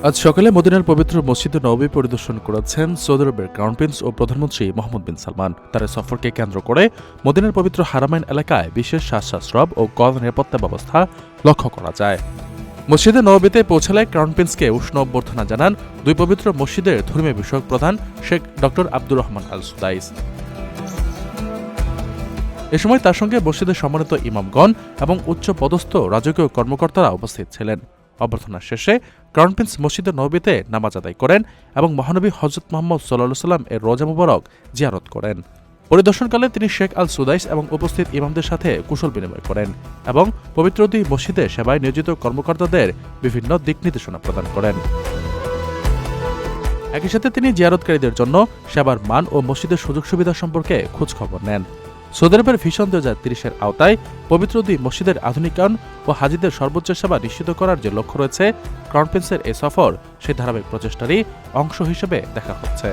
আজ সকালে মদিনার পবিত্র মসজিদে নববী পরিদর্শন করেছেন সৌদি আরবের ক্রাউন প্রিন্স ও প্রধানমন্ত্রী মোহাম্মদ বিন সালমান। তার সফরকে কেন্দ্র করে মদিনার পবিত্র হারামাইন এলাকায় বিশেষ শ্বাসরব ও কড়া নিরাপত্তা ব্যবস্থা লক্ষ্য করা যায়। মসজিদে নববীতে পৌঁছালে ক্রাউন প্রিন্সকে উষ্ণ অভ্যর্থনা জানান দুই পবিত্র মসজিদের ধর্মীয় বিষয়ক প্রধান শেখ ড আব্দুর রহমান আল সুদাইস। এ সময় তার সঙ্গে মসজিদের সম্মানিত ইমামগণ এবং উচ্চ পদস্থ রাজকীয় কর্মকর্তারা উপস্থিত ছিলেন। অভ্যর্থনা শেষে ক্রাউন প্রিন্স মসজিদের নববীতে নামাজ আদায় করেন এবং মহানবী হযরত মুহাম্মদ সাল্লাল্লাহু সাল্লাম এর রোজা মুবারক জিয়ারত করেন। পরিদর্শনকালে তিনি শেখ আল সুদাইস এবং উপস্থিত ইমামদের সাথে কুশল বিনিময় করেন এবং পবিত্র দুই মসজিদে সেবায় নিয়োজিত কর্মকর্তাদের বিভিন্ন দিক নির্দেশনা প্রদান করেন। একই সাথে তিনি জিয়ারতকারীদের জন্য সেবার মান ও মসজিদের সুযোগ সুবিধা সম্পর্কে খোঁজখবর নেন। সৌদি আরবের ভিশন 2030-এর আওতায় পবিত্র দুই মসজিদের আধুনিকায়ন ও হাজিদের সর্বোচ্চ সেবা নিশ্চিত করার যে লক্ষ্য রয়েছে, ক্রাউন প্রিন্সের এ সফর সেই ধারাবাহিক প্রচেষ্টারই অংশ হিসেবে দেখা হচ্ছে।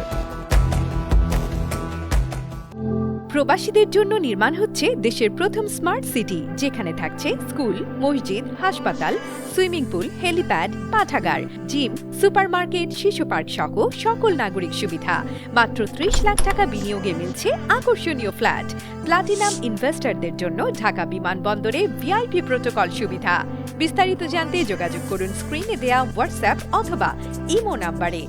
প্রবাসীদের জন্য নির্মাণ হচ্ছে দেশের প্রথম স্মার্ট সিটি, যেখানে থাকছে স্কুল, মসজিদ, হাসপাতাল, সুইমিং পুল, হেলিপ্যাড, পাঠাগার, জিম, সুপারমার্কেট, শিশু পার্ক সহ সকল নাগরিক সুবিধা। মাত্র 30 লাখ টাকা বিনিয়োগে মিলছে আকর্ষণীয় ফ্ল্যাট। প্লাটিনাম ইনভেস্টরদের জন্য ঢাকা বিমানবন্দরে ভিআইপি প্রোটোকল সুবিধা। বিস্তারিত জানতে যোগাযোগ করুন স্ক্রিনে দেয়া হোয়াটসঅ্যাপ অথবা ইমো নাম্বারে।